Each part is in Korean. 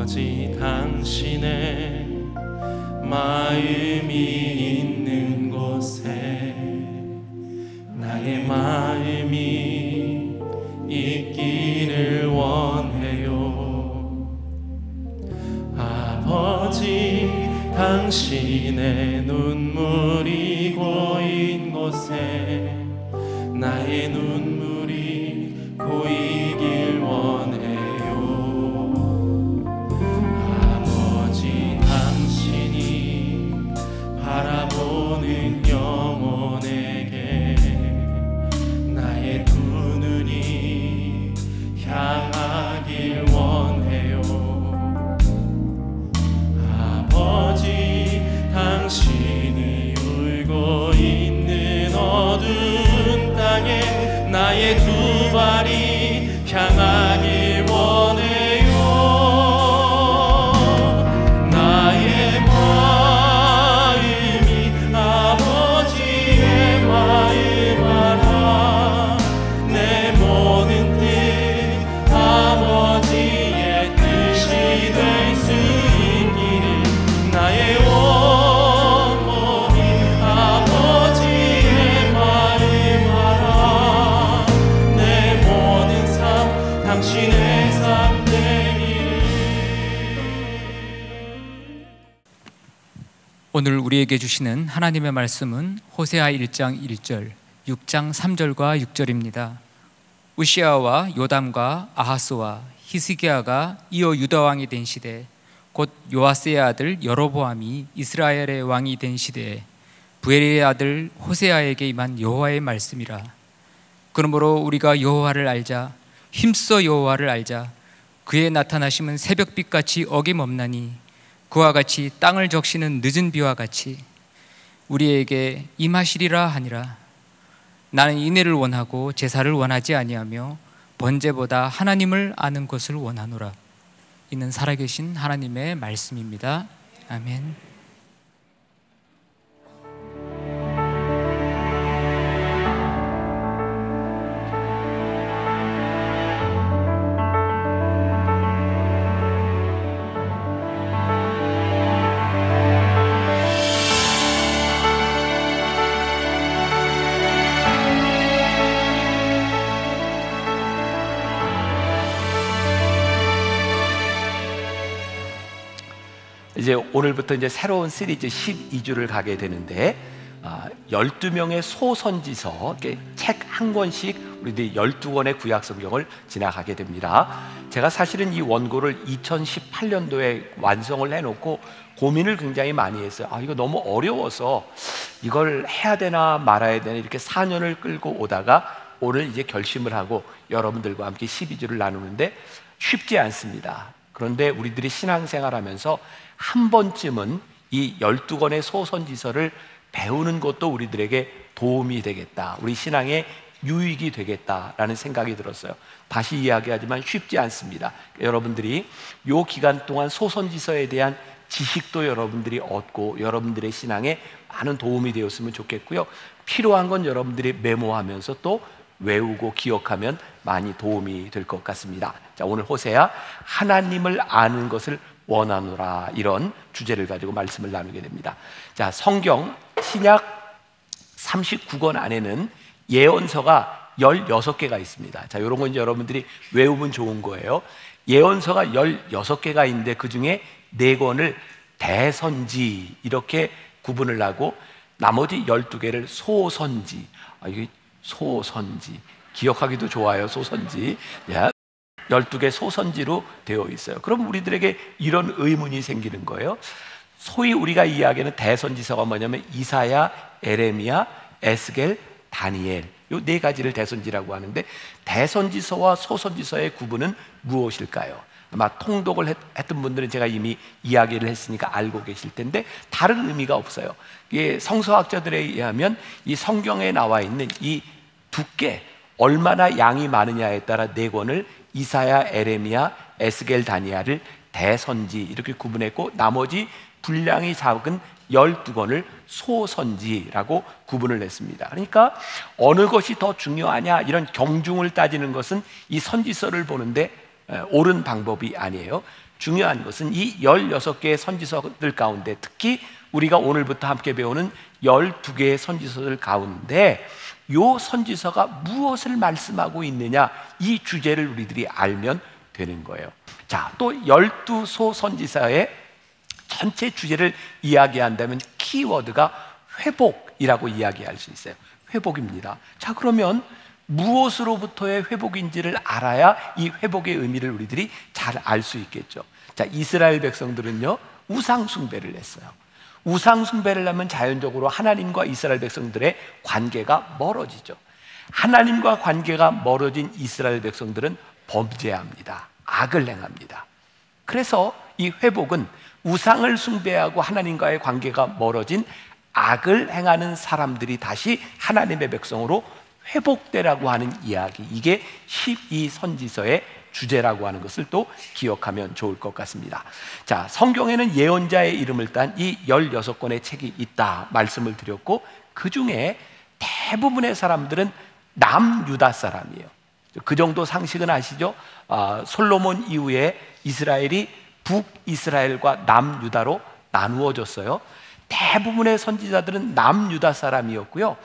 아버지 당신의 마음이 있는 곳에 나의 마음이 있기를 원해요. 아버지 당신의 눈물이 고인 곳에 나의 눈물이 고이길 원해요. 아버지 당신이 바라보는 영혼에게 나의 두 눈이 향하길 원해요. 아버지 당신이 울고 있는 어두운 땅에 나의 두 발이 향하길 원해요. 나의 마음이 아버지의 마음 알아. 내 모든 뜻 아버지의 뜻이 될 수 있기를. 나의 온몸이 아버지의 마음 알아. 내 모든 삶 당신의 삶 되기를. 오늘 우리에게 주시는 하나님의 말씀은 호세아 1장 1절, 6장 3절과 6절입니다. 우시아와 요담과 아하스와 히스기야가 이어 유다 왕이 된 시대, 곧 요아스의 아들 여로보암이 이스라엘의 왕이 된 시대에 부엘의 아들 호세아에게 임한 여호와의 말씀이라. 그러므로 우리가 여호와를 알자, 힘써 여호와를 알자. 그의 나타나심은 새벽빛같이 어김없나니 그와 같이 땅을 적시는 늦은 비와 같이 우리에게 임하시리라 하니라. 나는 인애를 원하고 제사를 원하지 아니하며 번제보다 하나님을 아는 것을 원하노라. 이는 살아계신 하나님의 말씀입니다. 아멘. 이제 오늘부터 이제 새로운 시리즈 12주를 가게 되는데 12명의 소선지서, 책 한 권씩 우리들이 12권의 구약 성경을 지나가게 됩니다. 제가 사실은 이 원고를 2018년도에 완성을 해놓고 고민을 굉장히 많이 했어요. 이거 너무 어려워서 이걸 해야 되나 말아야 되나 이렇게 4년을 끌고 오다가 오늘 이제 결심을 하고 여러분들과 함께 12주를 나누는데 쉽지 않습니다. 그런데 우리들이 신앙생활하면서 한 번쯤은 이 12권의 소선지서를 배우는 것도 우리들에게 도움이 되겠다, 우리 신앙에 유익이 되겠다라는 생각이 들었어요. 다시 이야기하지만 쉽지 않습니다. 여러분들이 이 기간 동안 소선지서에 대한 지식도 여러분들이 얻고 여러분들의 신앙에 많은 도움이 되었으면 좋겠고요. 필요한 건 여러분들이 메모하면서 또 외우고 기억하면 많이 도움이 될 것 같습니다. 자, 오늘 호세아, 하나님을 아는 것을 원하노라, 이런 주제를 가지고 말씀을 나누게 됩니다. 자, 성경 신약 39권 안에는 예언서가 16개가 있습니다. 자, 이런 건 이제 여러분들이 외우면 좋은 거예요. 예언서가 16개가 있는데 그 중에 4권을 대선지 이렇게 구분을 하고 나머지 12개를 소선지. 이게 소선지 기억하기도 좋아요. 소선지. 12개 소선지로 되어 있어요. 그럼 우리들에게 이런 의문이 생기는 거예요. 소위 우리가 이야기하는 대선지서가 뭐냐면 이사야, 에레미야, 에스겔, 다니엘, 이 4가지를 대선지라고 하는데, 대선지서와 소선지서의 구분은 무엇일까요? 아마 통독을 했던 분들은 제가 이미 이야기를 했으니까 알고 계실 텐데 다른 의미가 없어요. 이게 성서학자들에 의하면 이 성경에 나와 있는 이 두께, 얼마나 양이 많으냐에 따라 4권을 이사야, 에레미야, 에스겔, 다니엘을 대선지 이렇게 구분했고, 나머지 분량이 작은 12권을 소선지라고 구분을 했습니다. 그러니까 어느 것이 더 중요하냐 이런 경중을 따지는 것은 이 선지서를 보는데 옳은 방법이 아니에요. 중요한 것은 이 16개의 선지서들 가운데 특히 우리가 오늘부터 함께 배우는 12개의 선지서들 가운데 이 선지서가 무엇을 말씀하고 있느냐, 이 주제를 우리들이 알면 되는 거예요. 자, 또 12소 선지서의 전체 주제를 이야기한다면 키워드가 회복이라고 이야기할 수 있어요. 회복입니다. 자, 그러면 무엇으로부터의 회복인지를 알아야 이 회복의 의미를 우리들이 잘 알 수 있겠죠. 자, 이스라엘 백성들은요, 우상 숭배를 했어요. 우상 숭배를 하면 자연적으로 하나님과 이스라엘 백성들의 관계가 멀어지죠. 하나님과 관계가 멀어진 이스라엘 백성들은 범죄합니다. 악을 행합니다. 그래서 이 회복은 우상을 숭배하고 하나님과의 관계가 멀어진 악을 행하는 사람들이 다시 하나님의 백성으로 회복되라고 하는 이야기, 이게 12선지서의 주제라고 하는 것을 또 기억하면 좋을 것 같습니다. 자, 성경에는 예언자의 이름을 딴 이 16권의 책이 있다 말씀을 드렸고, 그 중에 대부분의 사람들은 남유다 사람이에요. 그 정도 상식은 아시죠? 솔로몬 이후에 이스라엘이 북이스라엘과 남유다로 나누어졌어요. 대부분의 선지자들은 남유다 사람이었고요,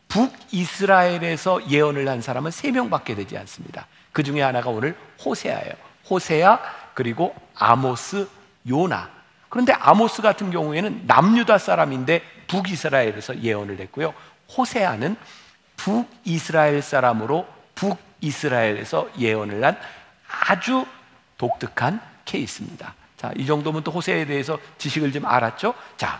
북이스라엘에서 예언을 한 사람은 3명밖에 되지 않습니다. 그 중에 하나가 오늘 호세아예요. 호세아, 그리고 아모스, 요나. 그런데 아모스 같은 경우에는 남유다 사람인데 북이스라엘에서 예언을 했고요, 호세아는 북이스라엘 사람으로 북이스라엘에서 예언을 한 아주 독특한 케이스입니다. 자, 이 정도면 또 호세아에 대해서 지식을 좀 알았죠? 자,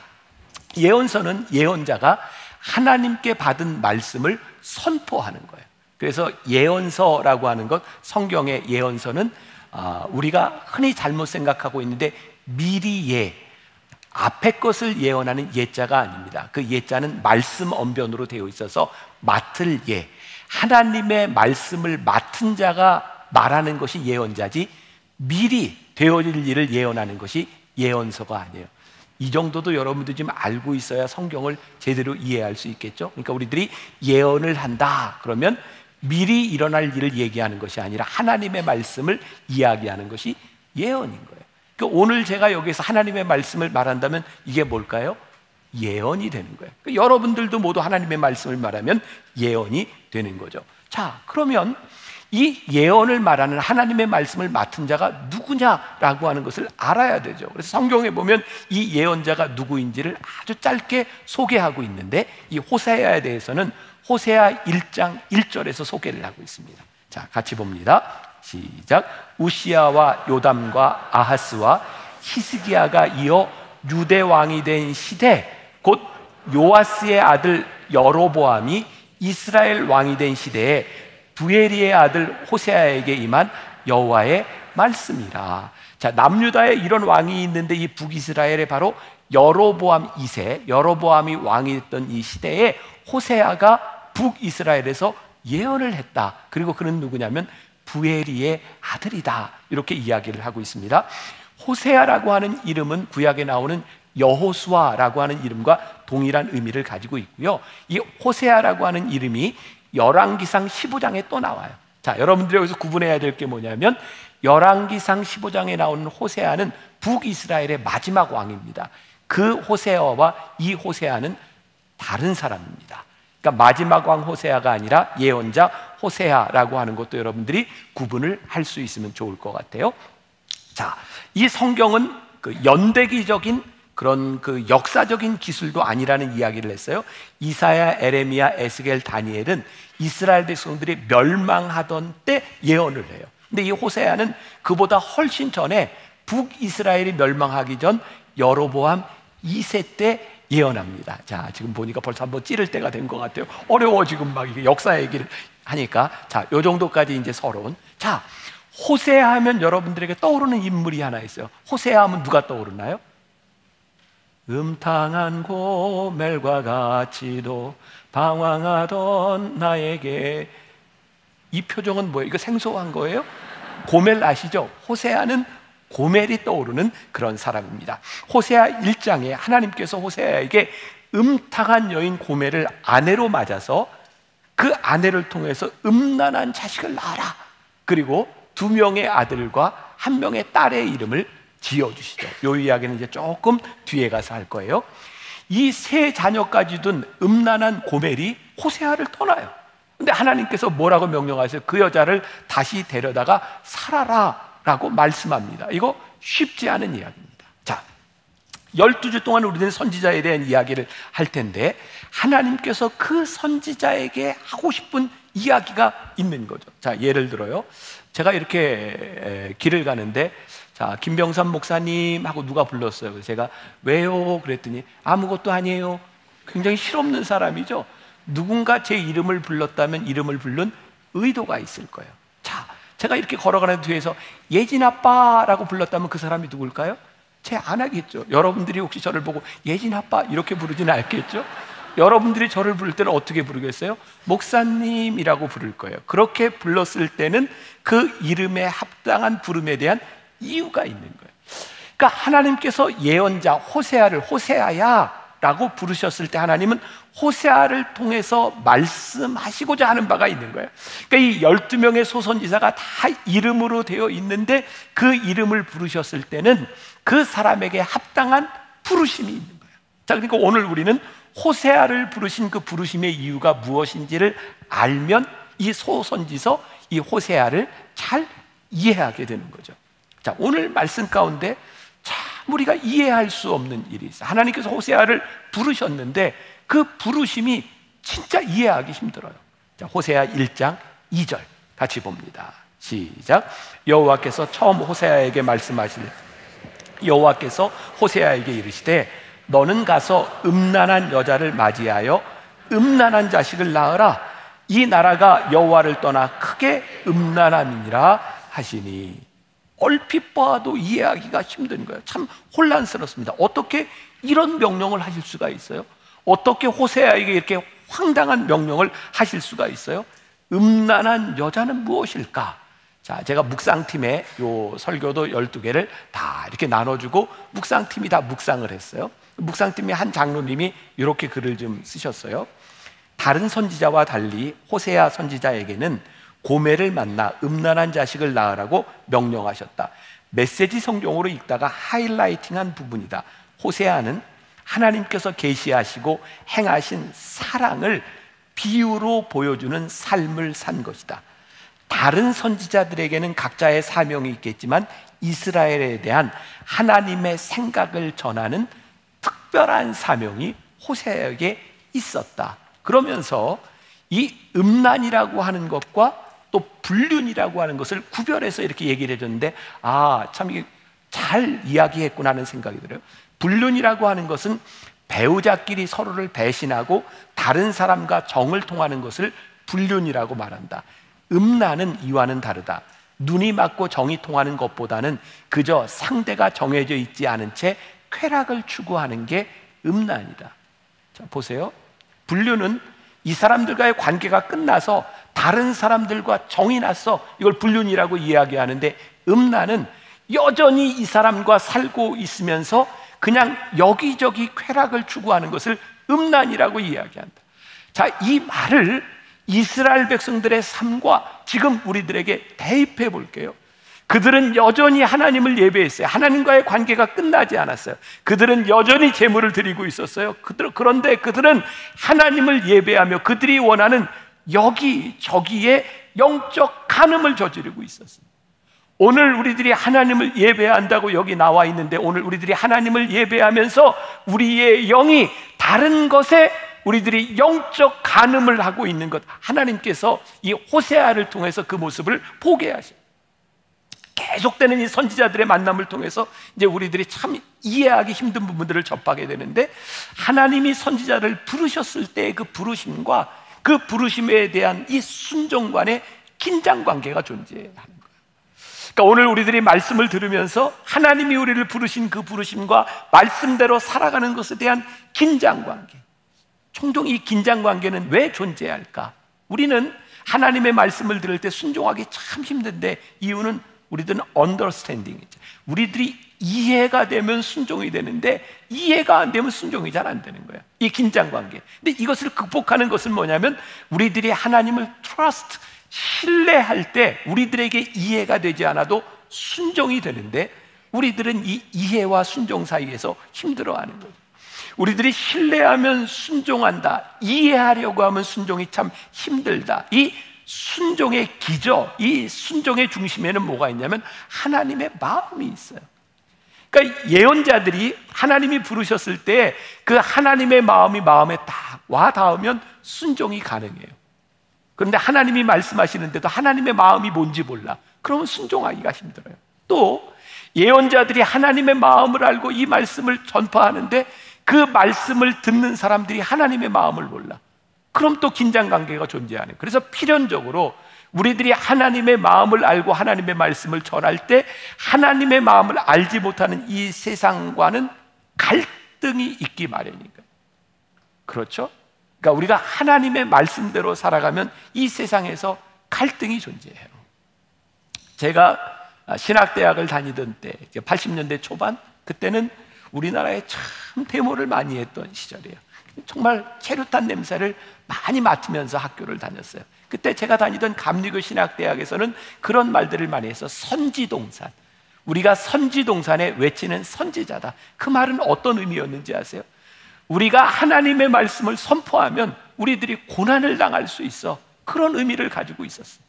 예언서는 예언자가 하나님께 받은 말씀을 선포하는 거예요. 그래서 예언서라고 하는 것, 성경의 예언서는 우리가 흔히 잘못 생각하고 있는데 미리 앞에 것을 예언하는 예자가 아닙니다. 그 예자는 말씀 언변으로 되어 있어서 맡을 하나님의 말씀을 맡은 자가 말하는 것이 예언자지, 미리 되어질 일을 예언하는 것이 예언서가 아니에요. 이 정도도 여러분들 지금 알고 있어야 성경을 제대로 이해할 수 있겠죠. 그러니까 우리들이 예언을 한다 그러면 미리 일어날 일을 얘기하는 것이 아니라 하나님의 말씀을 이야기하는 것이 예언인 거예요. 그러니까 오늘 제가 여기서 하나님의 말씀을 말한다면 이게 뭘까요? 예언이 되는 거예요. 그러니까 여러분들도 모두 하나님의 말씀을 말하면 예언이 되는 거죠. 자, 그러면 이 예언을 말하는 하나님의 말씀을 맡은 자가 누구냐라고 하는 것을 알아야 되죠. 그래서 성경에 보면 이 예언자가 누구인지를 아주 짧게 소개하고 있는데, 이 호세아에 대해서는 호세아 1장 1절에서 소개를 하고 있습니다. 자, 같이 봅니다. 시작. 우시야와 요담과 아하스와 히스기야가 이어 유대 왕이 된 시대, 곧 요아스의 아들 여로보암이 이스라엘 왕이 된 시대에 부에리의 아들 호세아에게 임한 여호와의 말씀이라. 자, 남유다에 이런 왕이 있는데 이 북이스라엘에 바로 여로보암 2세, 여로보암이 왕이 됐던 이 시대에 호세아가 북이스라엘에서 예언을 했다. 그리고 그는 누구냐면 부에리의 아들이다. 이렇게 이야기를 하고 있습니다. 호세아라고 하는 이름은 구약에 나오는 여호수아라고 하는 이름과 동일한 의미를 가지고 있고요, 이 호세아라고 하는 이름이 열왕기상 15장에 또 나와요. 자, 여러분들이 여기서 구분해야 될 게 뭐냐면 열왕기상 15장에 나오는 호세아는 북이스라엘의 마지막 왕입니다. 그 호세아와 이 호세아는 다른 사람입니다. 그러니까 마지막 왕 호세아가 아니라 예언자 호세아라고 하는 것도 여러분들이 구분을 할 수 있으면 좋을 것 같아요. 자, 이 성경은 그 연대기적인 그런 그 역사적인 기술도 아니라는 이야기를 했어요. 이사야, 에레미야, 에스겔, 다니엘은 이스라엘 백성들이 멸망하던 때 예언을 해요. 근데 이 호세아는 그보다 훨씬 전에 북이스라엘이 멸망하기 전 여로보암 2세 때 예언합니다. 자, 지금 보니까 벌써 한번 찌를 때가 된 것 같아요. 어려워 지금 막 이게 역사 얘기를 하니까. 자, 요 정도까지 이제 서론. 자, 호세아 하면 여러분들에게 떠오르는 인물이 하나 있어요. 호세아 하면 누가 떠오르나요? 음탕한 고멜과 같이도 방황하던 나에게. 이 표정은 뭐예요? 이거 생소한 거예요? 고멜 아시죠? 호세아는 고멜이 떠오르는 그런 사람입니다. 호세아 1장에 하나님께서 호세아에게 음탕한 여인 고멜을 아내로 맞아서 그 아내를 통해서 음란한 자식을 낳아라. 그리고 2명의 아들과 1명의 딸의 이름을 지어주시죠. 이 이야기는 이제 조금 뒤에 가서 할 거예요. 이 3자녀까지 둔 음란한 고멜이 호세아를 떠나요. 근데 하나님께서 뭐라고 명령하세요? 그 여자를 다시 데려다가 살아라 라고 말씀합니다. 이거 쉽지 않은 이야기입니다. 자, 12주 동안 우리는 선지자에 대한 이야기를 할 텐데, 하나님께서 그 선지자에게 하고 싶은 이야기가 있는 거죠. 자, 예를 들어요, 제가 이렇게 길을 가는데, 자, 김병삼 목사님 하고 누가 불렀어요. 그래서 제가 왜요? 그랬더니 아무것도 아니에요. 굉장히 실없는 사람이죠. 누군가 제 이름을 불렀다면 이름을 부른 의도가 있을 거예요. 자, 제가 이렇게 걸어가는 뒤에서 예진 아빠라고 불렀다면 그 사람이 누굴까요? 제 안 하겠죠. 여러분들이 혹시 저를 보고 예진 아빠 이렇게 부르지는 않겠죠? 여러분들이 저를 부를 때는 어떻게 부르겠어요? 목사님이라고 부를 거예요. 그렇게 불렀을 때는 그 이름에 합당한 부름에 대한 이유가 있는 거예요. 그러니까 하나님께서 예언자 호세아를 호세아야 라고 부르셨을 때 하나님은 호세아를 통해서 말씀하시고자 하는 바가 있는 거예요. 그러니까 이 12명의 소선지자가 다 이름으로 되어 있는데 그 이름을 부르셨을 때는 그 사람에게 합당한 부르심이 있는 거예요. 자, 그러니까 오늘 우리는 호세아를 부르신 그 부르심의 이유가 무엇인지를 알면 이 소선지서, 이 호세아를 잘 이해하게 되는 거죠. 자, 오늘 말씀 가운데 참 우리가 이해할 수 없는 일이 있어요. 하나님께서 호세아를 부르셨는데 그 부르심이 진짜 이해하기 힘들어요. 자, 호세아 1장 2절 같이 봅니다. 시작. 여호와께서 처음 호세아에게 말씀하실, 여호와께서 호세아에게 이르시되 너는 가서 음란한 여자를 맞이하여 음란한 자식을 낳으라. 이 나라가 여호와를 떠나 크게 음란함이니라 하시니. 얼핏 봐도 이해하기가 힘든 거예요. 참 혼란스럽습니다. 어떻게 이런 명령을 하실 수가 있어요? 어떻게 호세아에게 이렇게 황당한 명령을 하실 수가 있어요? 음란한 여자는 무엇일까? 자, 제가 묵상팀에 요 설교도 12개를 다 이렇게 나눠주고 묵상팀이 다 묵상을 했어요. 묵상팀의 한 장로님이 이렇게 글을 좀 쓰셨어요. 다른 선지자와 달리 호세아 선지자에게는 고멜을 만나 음란한 자식을 낳으라고 명령하셨다. 메시지 성경으로 읽다가 하이라이팅한 부분이다. 호세아는 하나님께서 계시하시고 행하신 사랑을 비유로 보여주는 삶을 산 것이다. 다른 선지자들에게는 각자의 사명이 있겠지만 이스라엘에 대한 하나님의 생각을 전하는 특별한 사명이 호세아에게 있었다. 그러면서 이 음란이라고 하는 것과 또 불륜이라고 하는 것을 구별해서 이렇게 얘기를 해줬는데, 아, 참 이게 잘 이야기했구나 하는 생각이 들어요. 불륜이라고 하는 것은 배우자끼리 서로를 배신하고 다른 사람과 정을 통하는 것을 불륜이라고 말한다. 음란은 이와는 다르다. 눈이 맞고 정이 통하는 것보다는 그저 상대가 정해져 있지 않은 채 쾌락을 추구하는 게 음란이다. 자, 보세요. 불륜은 이 사람들과의 관계가 끝나서 다른 사람들과 정이 났어, 이걸 불륜이라고 이야기하는데, 음란은 여전히 이 사람과 살고 있으면서 그냥 여기저기 쾌락을 추구하는 것을 음란이라고 이야기한다. 자, 이 말을 이스라엘 백성들의 삶과 지금 우리들에게 대입해 볼게요. 그들은 여전히 하나님을 예배했어요. 하나님과의 관계가 끝나지 않았어요. 그들은 여전히 제물을 드리고 있었어요. 그런데 그들은 하나님을 예배하며 그들이 원하는 여기저기에 영적 간음을 저지르고 있었어요. 오늘 우리들이 하나님을 예배한다고 여기 나와 있는데, 오늘 우리들이 하나님을 예배하면서 우리의 영이 다른 것에 우리들이 영적 간음을 하고 있는 것, 하나님께서 이 호세아를 통해서 그 모습을 보게 하셔요. 계속되는 이 선지자들의 만남을 통해서 이제 우리들이 참 이해하기 힘든 부분들을 접하게 되는데, 하나님이 선지자를 부르셨을 때의 그 부르심과 그 부르심에 대한 이 순종 간의 긴장 관계가 존재하는 거예요. 그러니까 오늘 우리들이 말씀을 들으면서 하나님이 우리를 부르신 그 부르심과 말씀대로 살아가는 것에 대한 긴장 관계, 종종 이 긴장 관계는 왜 존재할까? 우리는 하나님의 말씀을 들을 때 순종하기 참 힘든데, 이유는 우리들은 understanding이죠. 우리들이 이해가 되면 순종이 되는데 이해가 안 되면 순종이 잘 안 되는 거예요. 이 긴장 관계. 근데 이것을 극복하는 것은 뭐냐면 우리들이 하나님을 trust, 신뢰할 때 우리들에게 이해가 되지 않아도 순종이 되는데 우리들은 이 이해와 순종 사이에서 힘들어하는 거죠. 우리들이 신뢰하면 순종한다, 이해하려고 하면 순종이 참 힘들다. 이 순종의 기저, 이 순종의 중심에는 뭐가 있냐면 하나님의 마음이 있어요. 그러니까 예언자들이 하나님이 부르셨을 때 그 하나님의 마음이 마음에 딱 와 닿으면 순종이 가능해요. 그런데 하나님이 말씀하시는데도 하나님의 마음이 뭔지 몰라. 그러면 순종하기가 힘들어요. 또 예언자들이 하나님의 마음을 알고 이 말씀을 전파하는데 그 말씀을 듣는 사람들이 하나님의 마음을 몰라. 그럼 또 긴장관계가 존재하는 거예요. 그래서 필연적으로 우리들이 하나님의 마음을 알고 하나님의 말씀을 전할 때 하나님의 마음을 알지 못하는 이 세상과는 갈등이 있기 마련이니까. 그렇죠? 그러니까 우리가 하나님의 말씀대로 살아가면 이 세상에서 갈등이 존재해요. 제가 신학대학을 다니던 때 80년대 초반, 그때는 우리나라에 참 데모를 많이 했던 시절이에요. 정말 체류탄 냄새를 많이 맡으면서 학교를 다녔어요. 그때 제가 다니던 감리교 신학대학에서는 그런 말들을 많이 해서 선지동산, 우리가 선지동산에 외치는 선지자다. 그 말은 어떤 의미였는지 아세요? 우리가 하나님의 말씀을 선포하면 우리들이 고난을 당할 수 있어. 그런 의미를 가지고 있었어요.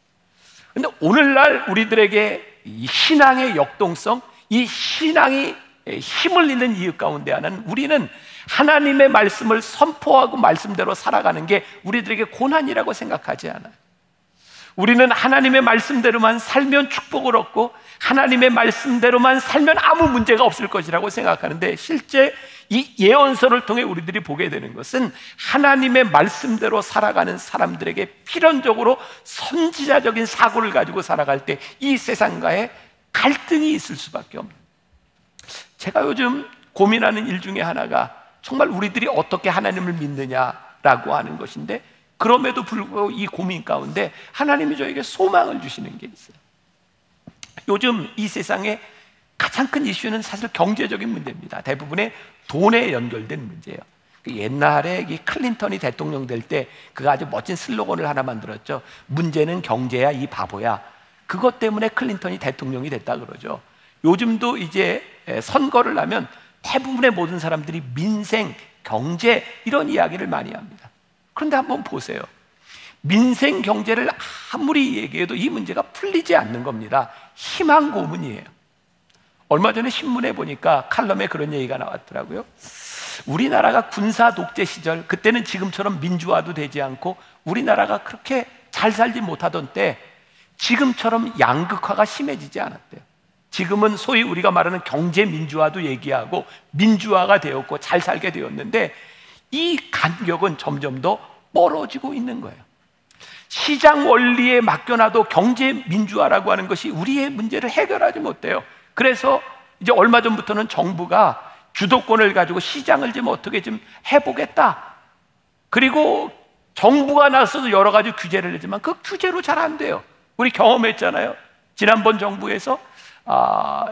그런데 오늘날 우리들에게 이 신앙의 역동성, 이 신앙이 힘을 잃는 이유 가운데 하나는 우리는 하나님의 말씀을 선포하고 말씀대로 살아가는 게 우리들에게 고난이라고 생각하지 않아요. 우리는 하나님의 말씀대로만 살면 축복을 얻고 하나님의 말씀대로만 살면 아무 문제가 없을 것이라고 생각하는데, 실제 이 예언서를 통해 우리들이 보게 되는 것은 하나님의 말씀대로 살아가는 사람들에게 필연적으로 선지자적인 사고를 가지고 살아갈 때 이 세상과의 갈등이 있을 수밖에 없는. 제가 요즘 고민하는 일 중에 하나가 정말 우리들이 어떻게 하나님을 믿느냐라고 하는 것인데, 그럼에도 불구하고 이 고민 가운데 하나님이 저에게 소망을 주시는 게 있어요. 요즘 이 세상에 가장 큰 이슈는 사실 경제적인 문제입니다. 대부분의 돈에 연결된 문제예요. 옛날에 이 클린턴이 대통령 될 때 그가 아주 멋진 슬로건을 하나 만들었죠. 문제는 경제야 이 바보야. 그것 때문에 클린턴이 대통령이 됐다 그러죠. 요즘도 이제 선거를 하면 대부분의 모든 사람들이 민생, 경제 이런 이야기를 많이 합니다. 그런데 한번 보세요. 민생, 경제를 아무리 얘기해도 이 문제가 풀리지 않는 겁니다. 희망 고문이에요. 얼마 전에 신문에 보니까 칼럼에 그런 얘기가 나왔더라고요. 우리나라가 군사 독재 시절, 그때는 지금처럼 민주화도 되지 않고 우리나라가 그렇게 잘 살지 못하던 때 지금처럼 양극화가 심해지지 않았대요. 지금은 소위 우리가 말하는 경제 민주화도 얘기하고 민주화가 되었고 잘 살게 되었는데 이 간격은 점점 더 멀어지고 있는 거예요. 시장 원리에 맡겨놔도 경제 민주화라고 하는 것이 우리의 문제를 해결하지 못해요. 그래서 이제 얼마 전부터는 정부가 주도권을 가지고 시장을 좀 어떻게 좀 해보겠다. 그리고 정부가 나서도 여러 가지 규제를 내지만 그 규제로 잘 안 돼요. 우리 경험했잖아요. 지난번 정부에서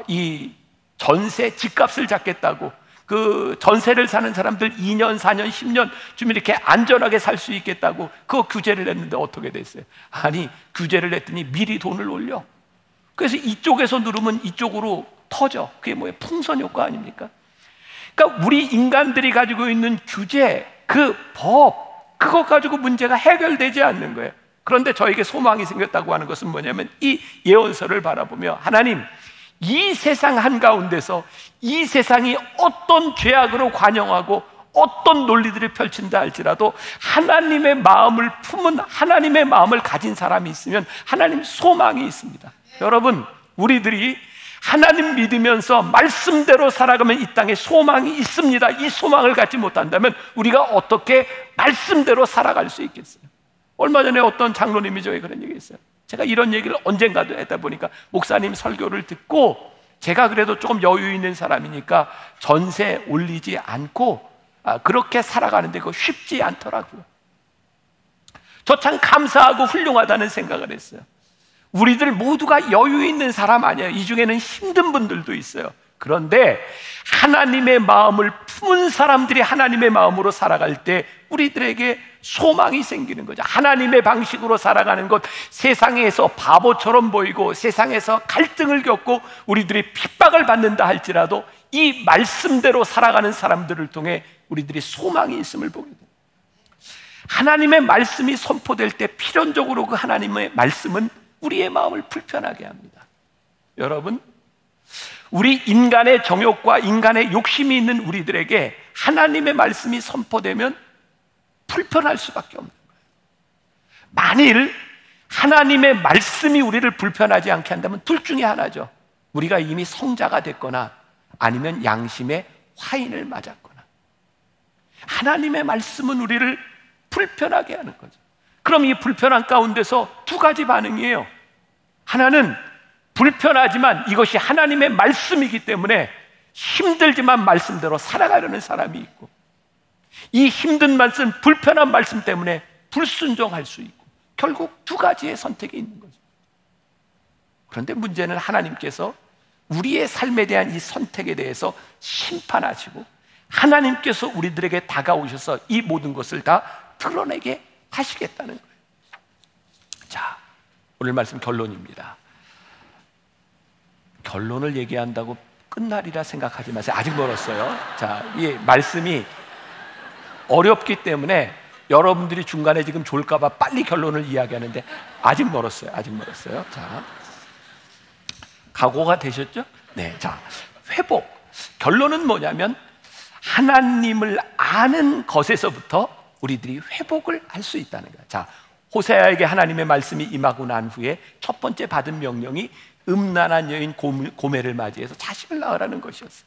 이 전세 집값을 잡겠다고 그 전세를 사는 사람들 2년, 4년, 10년 좀 이렇게 안전하게 살 수 있겠다고 그 규제를 냈는데 어떻게 됐어요? 아니, 규제를 냈더니 미리 돈을 올려. 그래서 이쪽에서 누르면 이쪽으로 터져. 그게 뭐예요? 풍선 효과 아닙니까? 그러니까 우리 인간들이 가지고 있는 규제, 그 법, 그것 가지고 문제가 해결되지 않는 거예요. 그런데 저에게 소망이 생겼다고 하는 것은 뭐냐면 이 예언서를 바라보며 하나님, 이 세상 한가운데서 이 세상이 어떤 죄악으로 관영하고 어떤 논리들을 펼친다 할지라도 하나님의 마음을 품은, 하나님의 마음을 가진 사람이 있으면 하나님 소망이 있습니다. 여러분, 우리들이 하나님 믿으면서 말씀대로 살아가면 이 땅에 소망이 있습니다. 이 소망을 갖지 못한다면 우리가 어떻게 말씀대로 살아갈 수 있겠어요? 얼마 전에 어떤 장로님이 저에게 그런 얘기 했어요. 제가 이런 얘기를 언젠가도 했다 보니까 목사님 설교를 듣고 제가 그래도 조금 여유 있는 사람이니까 전세 올리지 않고 그렇게 살아가는데 그거 쉽지 않더라고요. 저 참 감사하고 훌륭하다는 생각을 했어요. 우리들 모두가 여유 있는 사람 아니에요. 이 중에는 힘든 분들도 있어요. 그런데 하나님의 마음을 품은 사람들이 하나님의 마음으로 살아갈 때 우리들에게 소망이 생기는 거죠. 하나님의 방식으로 살아가는 것, 세상에서 바보처럼 보이고 세상에서 갈등을 겪고 우리들이 핍박을 받는다 할지라도 이 말씀대로 살아가는 사람들을 통해 우리들이 소망이 있음을 보게 됩니다. 하나님의 말씀이 선포될 때 필연적으로 그 하나님의 말씀은 우리의 마음을 불편하게 합니다. 여러분, 우리 인간의 정욕과 인간의 욕심이 있는 우리들에게 하나님의 말씀이 선포되면 불편할 수밖에 없는 거예요. 만일 하나님의 말씀이 우리를 불편하지 않게 한다면 둘 중에 하나죠. 우리가 이미 성자가 됐거나 아니면 양심의 화인을 맞았거나. 하나님의 말씀은 우리를 불편하게 하는 거죠. 그럼 이 불편한 가운데서 두 가지 반응이에요. 하나는 불편하지만 이것이 하나님의 말씀이기 때문에 힘들지만 말씀대로 살아가려는 사람이 있고, 이 힘든 말씀, 불편한 말씀 때문에 불순종할 수 있고, 결국 두 가지의 선택이 있는 거죠. 그런데 문제는 하나님께서 우리의 삶에 대한 이 선택에 대해서 심판하시고 하나님께서 우리들에게 다가오셔서 이 모든 것을 다 드러내게 하시겠다는 거예요. 자, 오늘 말씀 결론입니다. 결론을 얘기한다고 끝날이라 생각하지 마세요. 아직 멀었어요. 자, 이 말씀이 어렵기 때문에 여러분들이 중간에 지금 졸까봐 빨리 결론을 이야기하는데 아직 멀었어요. 아직 멀었어요. 자, 각오가 되셨죠? 네. 자, 회복. 결론은 뭐냐면 하나님을 아는 것에서부터 우리들이 회복을 할 수 있다는 거예요. 자, 호세아에게 하나님의 말씀이 임하고 난 후에 첫 번째 받은 명령이 음란한 여인 고멜을 맞이해서 자식을 낳으라는 것이었어요.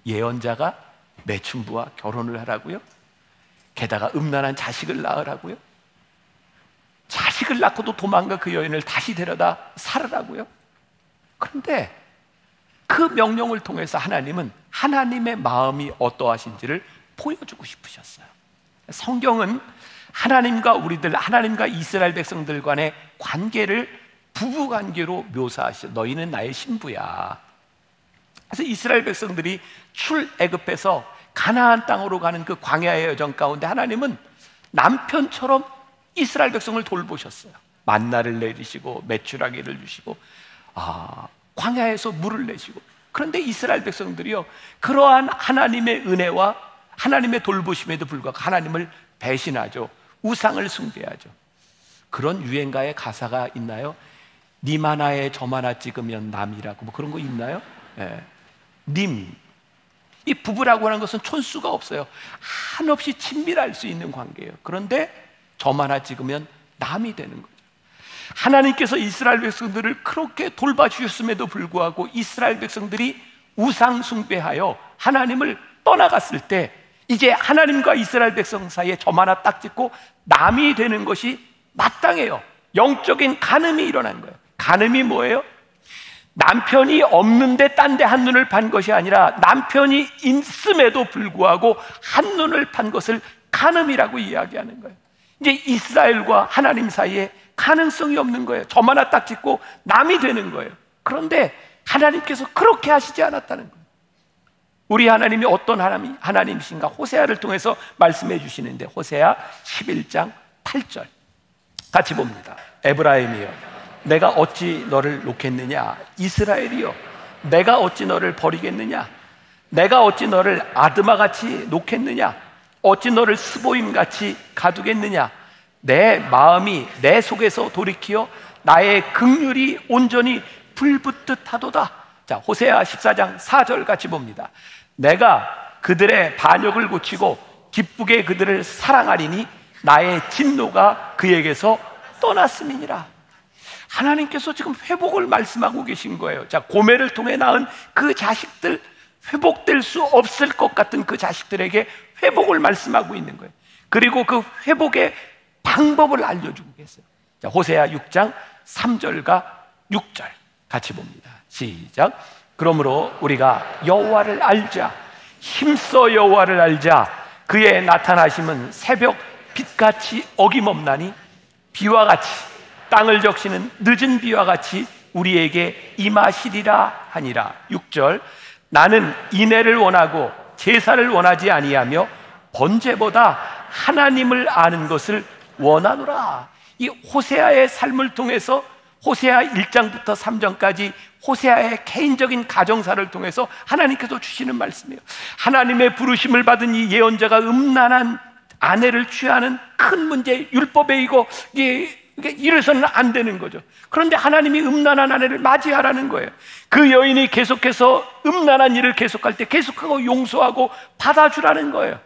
예언자가 매춘부와 결혼을 하라고요? 게다가 음란한 자식을 낳으라고요? 자식을 낳고도 도망가 그 여인을 다시 데려다 살으라고요? 그런데 그 명령을 통해서 하나님은 하나님의 마음이 어떠하신지를 보여주고 싶으셨어요. 성경은 하나님과 우리들, 하나님과 이스라엘 백성들 간의 관계를 부부관계로 묘사하시죠. 너희는 나의 신부야. 그래서 이스라엘 백성들이 출애굽해서 가나안 땅으로 가는 그 광야의 여정 가운데 하나님은 남편처럼 이스라엘 백성을 돌보셨어요. 만나를 내리시고 메추라기를 주시고 광야에서 물을 내시고. 그런데 이스라엘 백성들이요, 그러한 하나님의 은혜와 하나님의 돌보심에도 불구하고 하나님을 배신하죠. 우상을 숭배하죠. 그런 유행가의 가사가 있나요? 님 하나에 점 하나 찍으면 남이라고, 뭐 그런 거 있나요? 네. 님, 이 부부라고 하는 것은 촌수가 없어요. 한없이 친밀할 수 있는 관계예요. 그런데 점 하나 찍으면 남이 되는 거죠. 하나님께서 이스라엘 백성들을 그렇게 돌봐주셨음에도 불구하고 이스라엘 백성들이 우상 숭배하여 하나님을 떠나갔을 때 이제 하나님과 이스라엘 백성 사이에 점 하나 딱 찍고 남이 되는 것이 마땅해요. 영적인 간음이 일어난 거예요. 간음이 뭐예요? 남편이 없는데 딴 데 한눈을 판 것이 아니라 남편이 있음에도 불구하고 한눈을 판 것을 간음이라고 이야기하는 거예요. 이제 이스라엘과 하나님 사이에 가능성이 없는 거예요. 점 하나 딱 찍고 남이 되는 거예요. 그런데 하나님께서 그렇게 하시지 않았다는 거예요. 우리 하나님이 어떤 하나님이신가 호세아를 통해서 말씀해 주시는데, 호세아 11장 8절 같이 봅니다. 에브라임이여, 내가 어찌 너를 놓겠느냐? 이스라엘이여, 내가 어찌 너를 버리겠느냐? 내가 어찌 너를 아드마같이 놓겠느냐? 어찌 너를 스보임같이 가두겠느냐? 내 마음이 내 속에서 돌이키어 나의 긍휼이 온전히 불붙듯 하도다. 자, 호세아 14장 4절 같이 봅니다. 내가 그들의 반역을 고치고 기쁘게 그들을 사랑하리니 나의 진노가 그에게서 떠났음이니라. 하나님께서 지금 회복을 말씀하고 계신 거예요. 자, 고멜을 통해 낳은 그 자식들, 회복될 수 없을 것 같은 그 자식들에게 회복을 말씀하고 있는 거예요. 그리고 그 회복의 방법을 알려주고 계세요. 자, 호세아 6장 3절과 6절 같이 봅니다. 시작. 그러므로 우리가 여호와를 알자, 힘써 여호와를 알자. 그의 나타나심은 새벽 빛같이 어김없나니 비와 같이, 땅을 적시는 늦은 비와 같이 우리에게 임하시리라 하니라. 6절. 나는 인애를 원하고 제사를 원하지 아니하며 번제보다 하나님을 아는 것을 원하노라. 이 호세아의 삶을 통해서 호세아 1장부터 3장까지 호세아의 개인적인 가정사를 통해서 하나님께서 주시는 말씀이에요. 하나님의 부르심을 받은 이 예언자가 음란한 아내를 취하는 큰 문제, 율법에 이래서는 안 되는 거죠. 그런데 하나님이 음란한 아내를 맞이하라는 거예요. 그 여인이 계속해서 음란한 일을 계속할 때 계속하고 용서하고 받아주라는 거예요.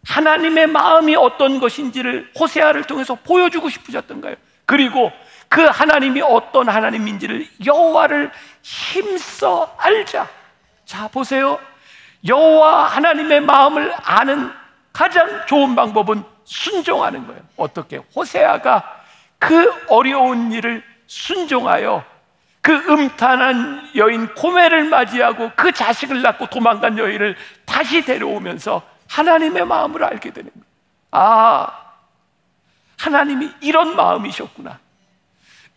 하나님의 마음이 어떤 것인지를 호세아를 통해서 보여주고 싶으셨던 거예요. 그리고 그 하나님이 어떤 하나님인지를 여호와를 힘써 알자. 자, 보세요. 여호와 하나님의 마음을 아는 가장 좋은 방법은 순종하는 거예요. 어떻게? 호세아가 그 어려운 일을 순종하여 그 음탄한 여인 고멜을 맞이하고 그 자식을 낳고 도망간 여인을 다시 데려오면서 하나님의 마음을 알게 되는 거예요. 아, 하나님이 이런 마음이셨구나.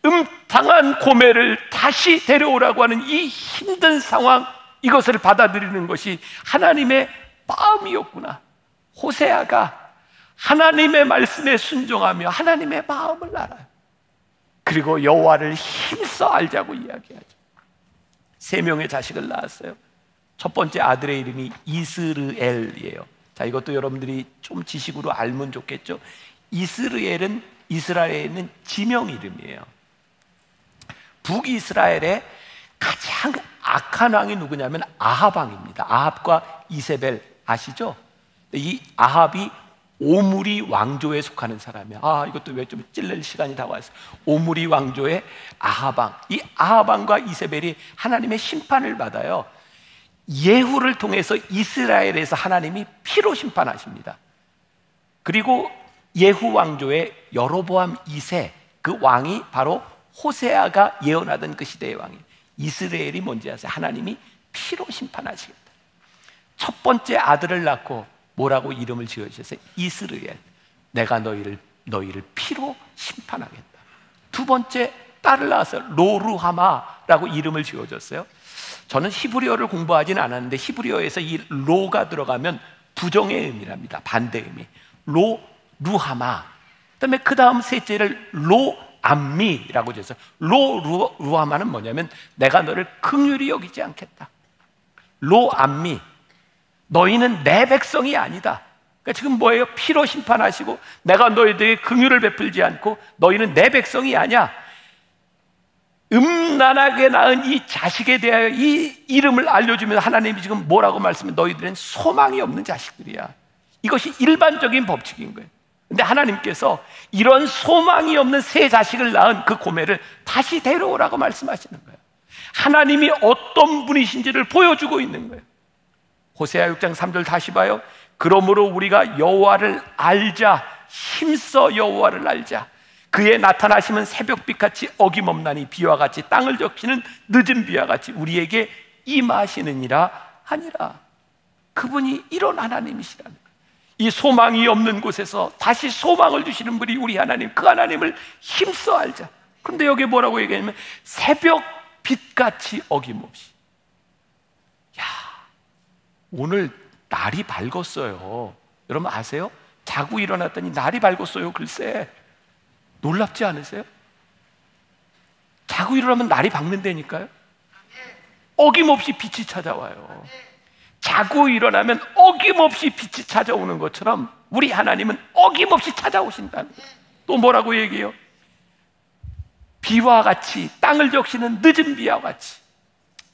음탕한 고멜을 다시 데려오라고 하는 이 힘든 상황, 이것을 받아들이는 것이 하나님의 마음이었구나. 호세아가 하나님의 말씀에 순종하며 하나님의 마음을 알아요. 그리고 여호와를 힘써 알자고 이야기하죠. 3명의 자식을 낳았어요. 첫 번째 아들의 이름이 이스르엘이에요. 자, 이것도 여러분들이 좀 지식으로 알면 좋겠죠. 이스라엘은 지명 이름이에요. 북이스라엘의 가장 악한 왕이 누구냐면 아합 왕입니다. 아합과 이세벨 아시죠? 이 아합이 오므리 왕조에 속하는 사람이야. 이것도 왜 좀 찔릴 시간이 다가왔어요. 오므리 왕조의 아합 왕. 이 아합 왕과 이세벨이 하나님의 심판을 받아요. 예후를 통해서 이스라엘에서 하나님이 피로 심판하십니다. 그리고 예후 왕조의 여로보암 2세, 그 왕이 바로 호세아가 예언하던 그 시대의 왕이에요. 이스라엘이 뭔지 아세요? 하나님이 피로 심판하시겠다. 첫 번째 아들을 낳고 뭐라고 이름을 지어주셨어요? 이스라엘. 내가 너희를 피로 심판하겠다. 두 번째 딸을 낳아서 로루하마라고 이름을 지어줬어요. 저는 히브리어를 공부하진 않았는데 히브리어에서 이 로가 들어가면 부정의 의미랍니다. 반대 의미. 루하마. 그다음에 그 다음 셋째를 로암미라고 줬어요. 루하마는 뭐냐면 내가 너를 긍휼히 여기지 않겠다. 로암미. 너희는 내 백성이 아니다. 그러니까 지금 뭐예요? 피로 심판하시고 내가 너희들에게 긍휼을 베풀지 않고 너희는 내 백성이 아니야. 음란하게 낳은 이 자식에 대하여 이 이름을 알려주면서 하나님이 지금 뭐라고 말씀해? 너희들은 소망이 없는 자식들이야. 이것이 일반적인 법칙인 거예요. 근데 하나님께서 이런 소망이 없는 새 자식을 낳은 그 고멜을 다시 데려오라고 말씀하시는 거예요. 하나님이 어떤 분이신지를 보여주고 있는 거예요. 호세아 6장 3절 다시 봐요. 그러므로 우리가 여호와를 알자. 힘써 여호와를 알자. 그의 나타나심은 새벽빛같이 어김없나니 비와 같이 땅을 적시는 늦은 비와 같이 우리에게 임하시느니라 하니라. 그분이 이런 하나님이시라는 거예요. 이 소망이 없는 곳에서 다시 소망을 주시는 분이 우리 하나님, 그 하나님을 힘써 알자. 그런데 여기 뭐라고 얘기하냐면 새벽빛같이 어김없이. 야, 오늘 날이 밝았어요. 여러분 아세요? 자고 일어났더니 날이 밝았어요. 글쎄, 놀랍지 않으세요? 자고 일어나면 날이 밝는다니까요. 어김없이 빛이 찾아와요. 자고 일어나면 어김없이 빛이 찾아오는 것처럼 우리 하나님은 어김없이 찾아오신다는 거예요. 또 뭐라고 얘기해요? 비와 같이 땅을 적시는 늦은 비와 같이.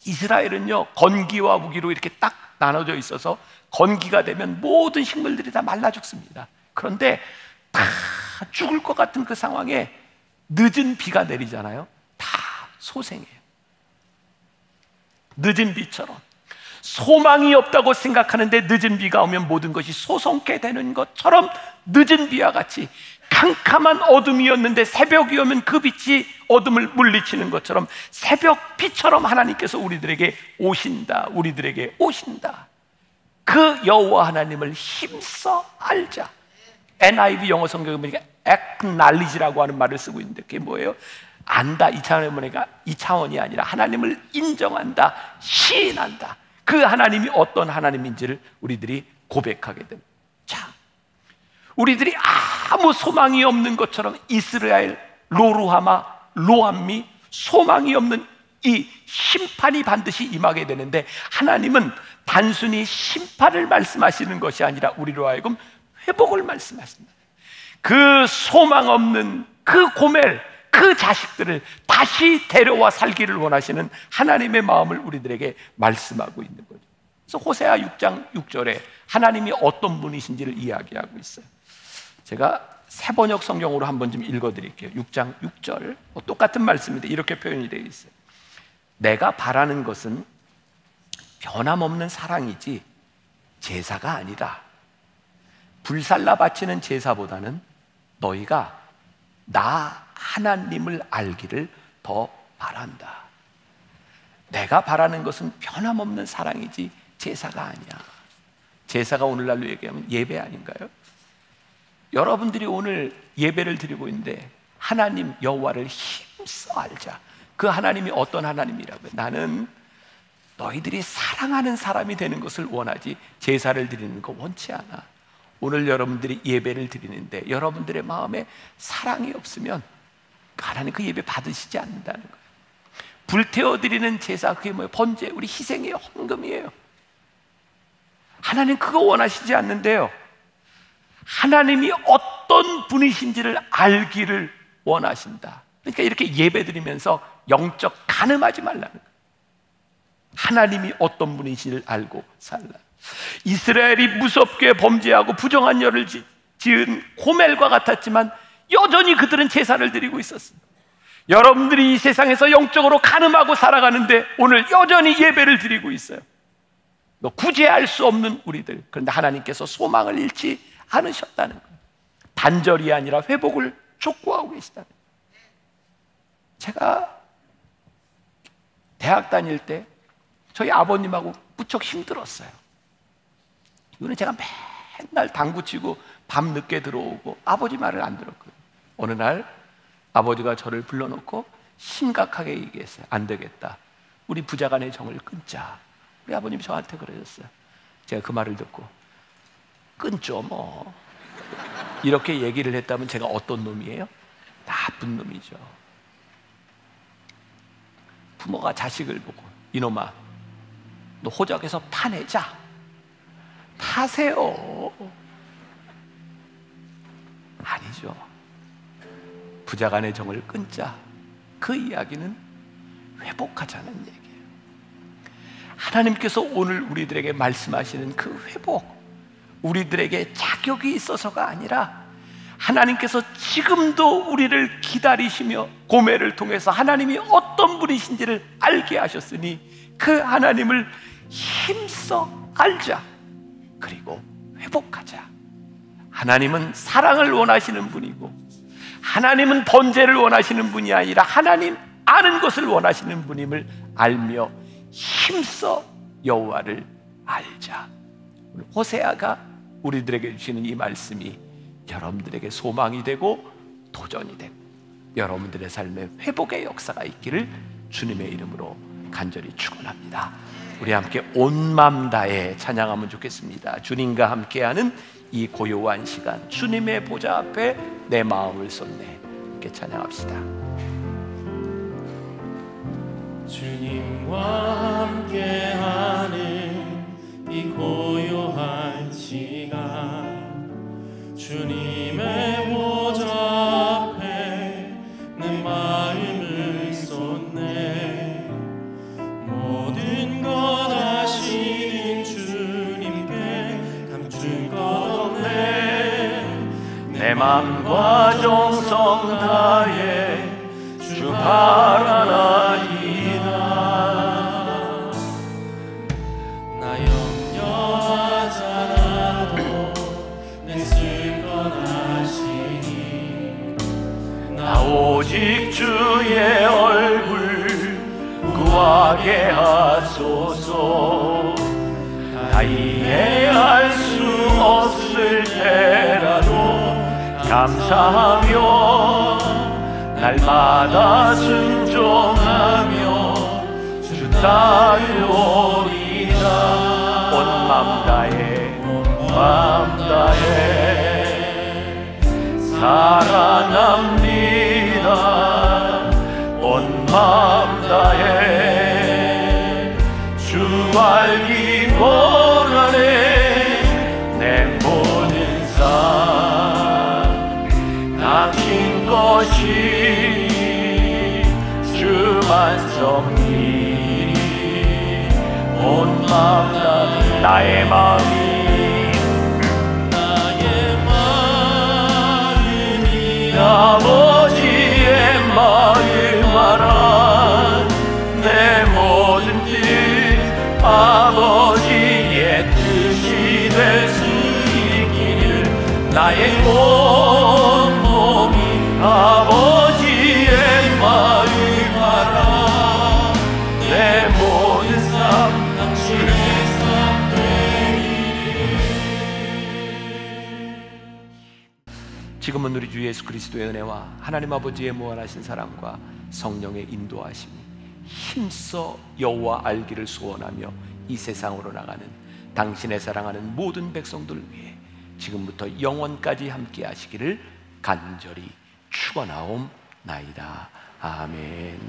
이스라엘은요 건기와 우기로 이렇게 딱 나눠져 있어서 건기가 되면 모든 식물들이 다 말라 죽습니다. 그런데 다 죽을 것 같은 그 상황에 늦은 비가 내리잖아요. 다 소생해요. 늦은 비처럼 소망이 없다고 생각하는데 늦은 비가 오면 모든 것이 소성케 되는 것처럼 늦은 비와 같이 캄캄한 어둠이었는데 새벽이 오면 그 빛이 어둠을 물리치는 것처럼 새벽 빛처럼 하나님께서 우리들에게 오신다. 우리들에게 오신다. 그 여호와 하나님을 힘써 알자. NIV 영어 성경에 보니까 acknowledge라고 하는 말을 쓰고 있는데 그게 뭐예요? 안다 이 차원이 아니라 하나님을 인정한다, 시인한다. 그 하나님이 어떤 하나님인지를 우리들이 고백하게 됩니다. 자, 우리들이 아무 소망이 없는 것처럼 이스라엘, 로루하마, 로암미 소망이 없는 이 심판이 반드시 임하게 되는데, 하나님은 단순히 심판을 말씀하시는 것이 아니라 우리로 하여금 회복을 말씀하십니다. 그 소망 없는 그 고멜, 그 자식들을 다시 데려와 살기를 원하시는 하나님의 마음을 우리들에게 말씀하고 있는 거죠. 그래서 호세아 6장 6절에 하나님이 어떤 분이신지를 이야기하고 있어요. 제가 새번역 성경으로 한번 좀 읽어드릴게요. 6장 6절 똑같은 말씀인데 이렇게 표현이 되어 있어요. 내가 바라는 것은 변함없는 사랑이지 제사가 아니다. 불살라 바치는 제사보다는 너희가 나 하나님을 알기를 더 바란다. 내가 바라는 것은 변함없는 사랑이지 제사가 아니야. 제사가 오늘날로 얘기하면 예배 아닌가요? 여러분들이 오늘 예배를 드리고 있는데 하나님 여호와를 힘써 알자. 그 하나님이 어떤 하나님이라고요? 나는 너희들이 사랑하는 사람이 되는 것을 원하지 제사를 드리는 거 원치 않아. 오늘 여러분들이 예배를 드리는데 여러분들의 마음에 사랑이 없으면 하나님 그 예배 받으시지 않는다는 거예요. 불태워 드리는 제사, 그게 뭐예요? 번제, 우리 희생이에요, 헌금이에요. 하나님 그거 원하시지 않는데요, 하나님이 어떤 분이신지를 알기를 원하신다. 그러니까 이렇게 예배 드리면서 영적 간음하지 말라는 거예요. 하나님이 어떤 분이신지를 알고 살라. 이스라엘이 무섭게 범죄하고 부정한 열을 지은 고멜과 같았지만 여전히 그들은 제사를 드리고 있었습니다. 여러분들이 이 세상에서 영적으로 간음하고 살아가는데 오늘 여전히 예배를 드리고 있어요. 구제할 수 없는 우리들. 그런데 하나님께서 소망을 잃지 않으셨다는 거예요. 단절이 아니라 회복을 촉구하고 계시다는 거예요. 제가 대학 다닐 때 저희 아버님하고 무척 힘들었어요. 이거는 제가 맨날 당구 치고 밤 늦게 들어오고 아버지 말을 안 들었거든요. 어느 날 아버지가 저를 불러놓고 심각하게 얘기했어요. 안 되겠다, 우리 부자간의 정을 끊자. 우리 아버님이 저한테 그러셨어요. 제가 그 말을 듣고 끊죠 뭐, 이렇게 얘기를 했다면 제가 어떤 놈이에요? 나쁜 놈이죠. 부모가 자식을 보고 이놈아 너 호적에서 파내자, 파세요. 아니죠. 부자간의 정을 끊자, 그 이야기는 회복하자는 얘기예요. 하나님께서 오늘 우리들에게 말씀하시는 그 회복, 우리들에게 자격이 있어서가 아니라 하나님께서 지금도 우리를 기다리시며 고멜을 통해서 하나님이 어떤 분이신지를 알게 하셨으니 그 하나님을 힘써 알자, 그리고 회복하자. 하나님은 사랑을 원하시는 분이고 하나님은 번제를 원하시는 분이 아니라 하나님 아는 것을 원하시는 분임을 알며 힘써 여호와를 알자. 호세아가 우리들에게 주시는 이 말씀이 여러분들에게 소망이 되고 도전이 되고 여러분들의 삶에 회복의 역사가 있기를 주님의 이름으로 간절히 축원합니다. 우리 함께 온 마음 다해 찬양하면 좋겠습니다. 주님과 함께하는 이 고요한 시간, 주님의 보좌 앞에 내 마음을 쏟네. 함께 찬양합시다. 주님과 함께하는 이 고요한 시간, 주님의 보좌 앞에 내 마음을 쏟네. 모든 것 아시는 주님께 감출 것 없네. 내 맘과 정성 다해 주 바라나이다. 나 염려하잖아도 내 쓸 것 아시니. 나 오직 주의 얼굴 구하게 하소서. 다 이해할 수 없을 때라도 감사하며 날마다 순종하며 주 따르오리다. 마음 다해 마음 다해 사랑합니다. 온 마음 다해 주 알기 원하네. 내 모든 삶 당신 것이 주만 섬기리. 온 마음 다해 나의 마음이 아버지의 마음 알아. 내 모든 뜻 아버지의 뜻이 될 수 있기를. 나의 온 몸이 아버지의 마음 알아. 내 모든 삶 당신의 삶 되기를. 지금은 우리 주 예수 그리스도의 은혜와 하나님 아버지의 무한하신 사랑과 성령의 인도하심이 힘써 여호와 알기를 소원하며 이 세상으로 나가는 당신의 사랑하는 모든 백성들 위해 지금부터 영원까지 함께 하시기를 간절히 축원하옵나이다. 아멘.